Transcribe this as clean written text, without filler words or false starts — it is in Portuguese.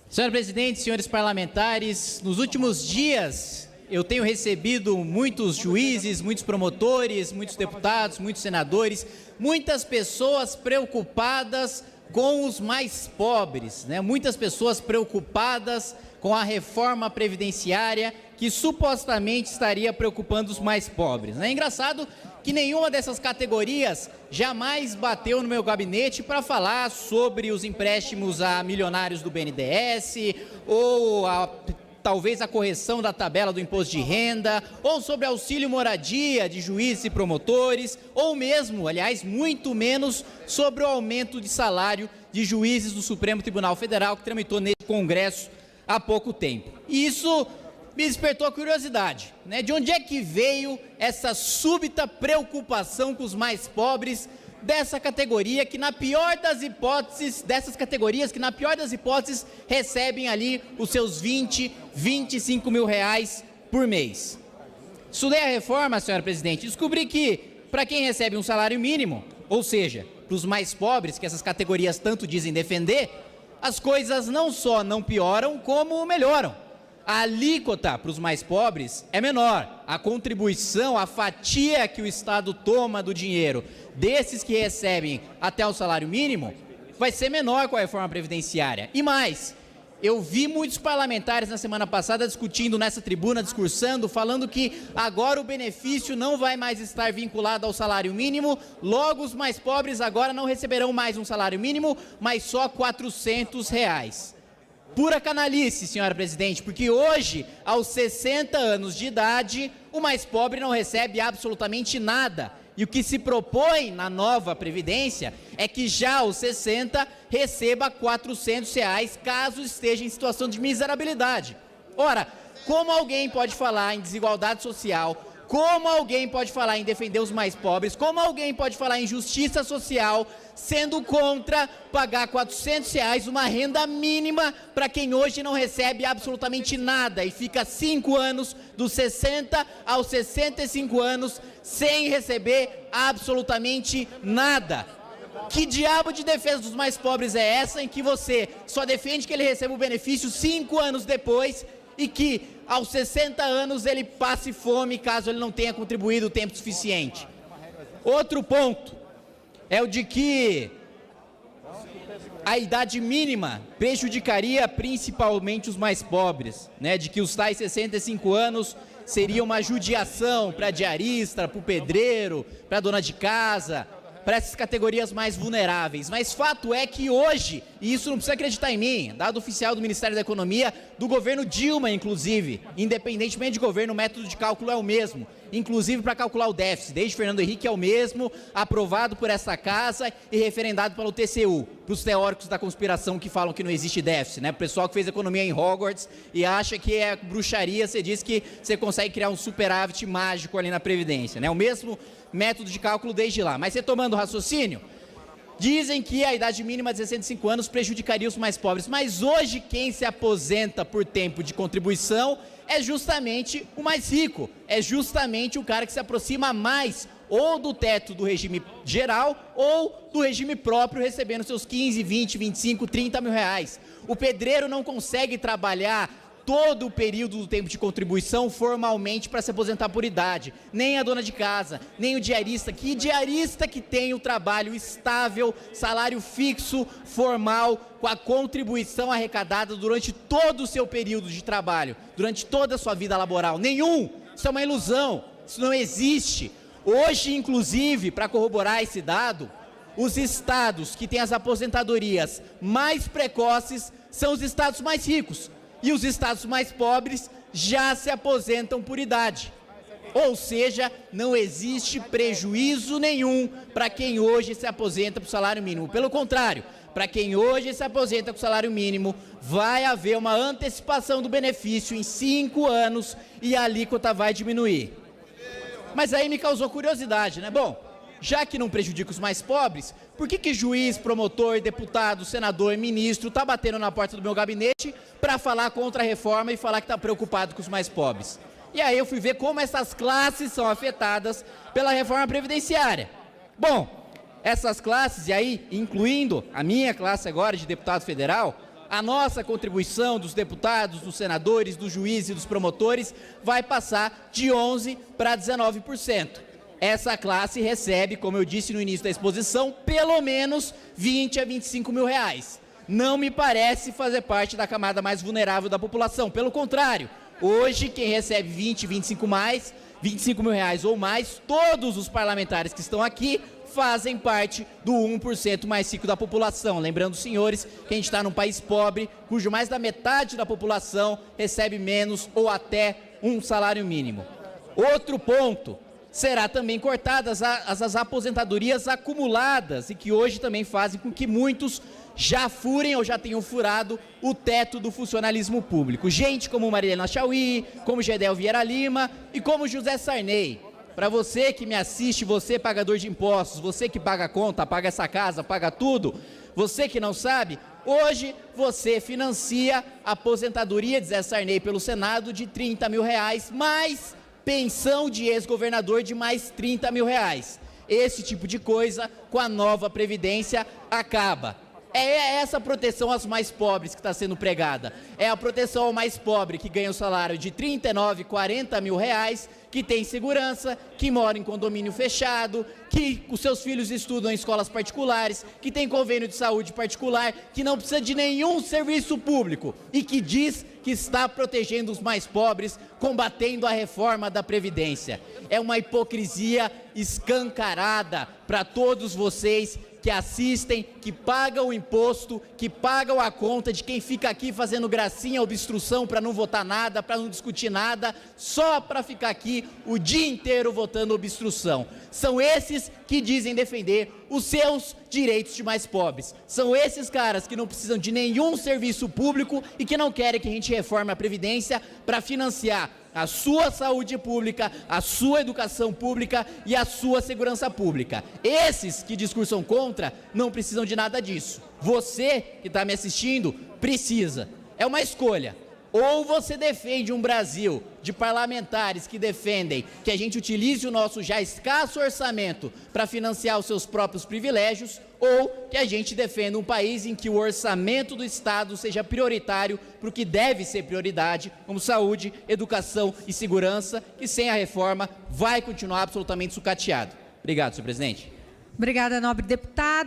Senhor presidente, senhores parlamentares, nos últimos dias eu tenho recebido muitos juízes, muitos promotores, muitos deputados, muitos senadores, muitas pessoas preocupadas com os mais pobres, muitas pessoas preocupadas com a reforma previdenciária que supostamente estaria preocupando os mais pobres. É engraçado que nenhuma dessas categorias jamais bateu no meu gabinete para falar sobre os empréstimos a milionários do BNDES ou talvez a correção da tabela do imposto de renda, ou sobre auxílio moradia de juízes e promotores, ou mesmo, aliás, muito menos, sobre o aumento de salário de juízes do Supremo Tribunal Federal, que tramitou nesse Congresso há pouco tempo. E isso me despertou a curiosidade, de onde é que veio essa súbita preocupação com os mais pobres dessa categoria que na pior das hipóteses, recebem ali os seus 20, 25 mil reais por mês. Estudei a reforma, senhora presidente, e descobri que para quem recebe um salário mínimo, ou seja, para os mais pobres que essas categorias tanto dizem defender, as coisas não só não pioram, como melhoram. A alíquota para os mais pobres é menor, a contribuição, a fatia que o Estado toma do dinheiro desses que recebem até o salário mínimo vai ser menor com a reforma previdenciária. E mais, eu vi muitos parlamentares na semana passada discutindo nessa tribuna, discursando, falando que agora o benefício não vai mais estar vinculado ao salário mínimo, logo os mais pobres agora não receberão mais um salário mínimo, mas só R$400. Pura canalice, senhora presidente, porque hoje, aos 60 anos de idade, o mais pobre não recebe absolutamente nada. E o que se propõe na nova Previdência é que já aos 60 receba R$400 caso esteja em situação de miserabilidade. Ora, como alguém pode falar em desigualdade social, como alguém pode falar em defender os mais pobres, como alguém pode falar em justiça social, sendo contra pagar R$400 uma renda mínima para quem hoje não recebe absolutamente nada e fica 5 anos, dos 60 aos 65 anos, sem receber absolutamente nada? Que diabo de defesa dos mais pobres é essa em que você só defende que ele receba o benefício 5 anos depois e que aos 60 anos ele passe fome caso ele não tenha contribuído o tempo suficiente? Outro ponto é o de que a idade mínima prejudicaria principalmente os mais pobres, de que os tais 65 anos seria uma judiação para diarista, para o pedreiro, para a dona de casa, para essas categorias mais vulneráveis. Mas fato é que hoje, e isso não precisa acreditar em mim, dado oficial do Ministério da Economia, do governo Dilma, inclusive, independentemente de governo, o método de cálculo é o mesmo, inclusive para calcular o déficit, desde Fernando Henrique é o mesmo, aprovado por essa casa e referendado pelo TCU, para os teóricos da conspiração que falam que não existe déficit, o pessoal que fez economia em Hogwarts e acha que é bruxaria, você diz que você consegue criar um superávit mágico ali na Previdência, o mesmo método de cálculo desde lá. Mas retomando o raciocínio, dizem que a idade mínima de 65 anos prejudicaria os mais pobres, mas hoje quem se aposenta por tempo de contribuição é justamente o mais rico, é justamente o cara que se aproxima mais ou do teto do regime geral ou do regime próprio, recebendo seus 15, 20, 25, 30 mil reais. O pedreiro não consegue trabalhar todo o período do tempo de contribuição formalmente para se aposentar por idade, nem a dona de casa, nem o diarista, que tem o trabalho estável, salário fixo, formal, com a contribuição arrecadada durante todo o seu período de trabalho, durante toda a sua vida laboral. Nenhum! Isso é uma ilusão, isso não existe. Hoje, inclusive, para corroborar esse dado, os estados que têm as aposentadorias mais precoces são os estados mais ricos. E os estados mais pobres já se aposentam por idade. Ou seja, não existe prejuízo nenhum para quem hoje se aposenta por salário mínimo. Pelo contrário, para quem hoje se aposenta com salário mínimo, vai haver uma antecipação do benefício em 5 anos e a alíquota vai diminuir. Mas aí me causou curiosidade, Bom, já que não prejudica os mais pobres, por que juiz, promotor, deputado, senador, ministro está batendo na porta do meu gabinete para falar contra a reforma e falar que está preocupado com os mais pobres? E aí eu fui ver como essas classes são afetadas pela reforma previdenciária. Bom, essas classes, e aí incluindo a minha classe agora de deputado federal, a nossa contribuição dos deputados, dos senadores, dos juízes e dos promotores vai passar de 11% para 19%. Essa classe recebe, como eu disse no início da exposição, pelo menos 20 a 25 mil reais. Não me parece fazer parte da camada mais vulnerável da população. Pelo contrário, hoje quem recebe 20, 25 mil reais ou mais, todos os parlamentares que estão aqui fazem parte do 1% mais rico da população. Lembrando, senhores, que a gente está num país pobre, cujo mais da metade da população recebe menos ou até um salário mínimo. Outro ponto, será também cortadas as aposentadorias acumuladas e que hoje também fazem com que muitos já furem ou já tenham furado o teto do funcionalismo público. Gente como Marilena Chauí, como Gedel Vieira Lima e como José Sarney. Para você que me assiste, você pagador de impostos, você que paga a conta, paga essa casa, paga tudo, você que não sabe, hoje você financia a aposentadoria de Zé Sarney pelo Senado de 30 mil reais, mais pensão de ex-governador de mais 30 mil reais. Esse tipo de coisa, com a nova Previdência, acaba. É essa proteção aos mais pobres que está sendo pregada. É a proteção ao mais pobre que ganha o salário de 39, 40 mil reais, que tem segurança, que mora em condomínio fechado, que os seus filhos estudam em escolas particulares, que tem convênio de saúde particular, que não precisa de nenhum serviço público e que diz que está protegendo os mais pobres, combatendo a reforma da Previdência. É uma hipocrisia escancarada para todos vocês que assistem, que pagam o imposto, que pagam a conta de quem fica aqui fazendo gracinha, obstrução para não votar nada, para não discutir nada, só para ficar aqui o dia inteiro votando obstrução. São esses que dizem defender os seus direitos de mais pobres. São esses caras que não precisam de nenhum serviço público e que não querem que a gente reforme a Previdência para financiar a sua saúde pública, a sua educação pública e a sua segurança pública. Esses que discursam contra não precisam de nada disso. Você que está me assistindo precisa. É uma escolha. Ou você defende um Brasil de parlamentares que defendem que a gente utilize o nosso já escasso orçamento para financiar os seus próprios privilégios, ou que a gente defenda um país em que o orçamento do Estado seja prioritário para o que deve ser prioridade, como saúde, educação e segurança, que sem a reforma vai continuar absolutamente sucateado. Obrigado, senhor presidente. Obrigada, nobre deputado.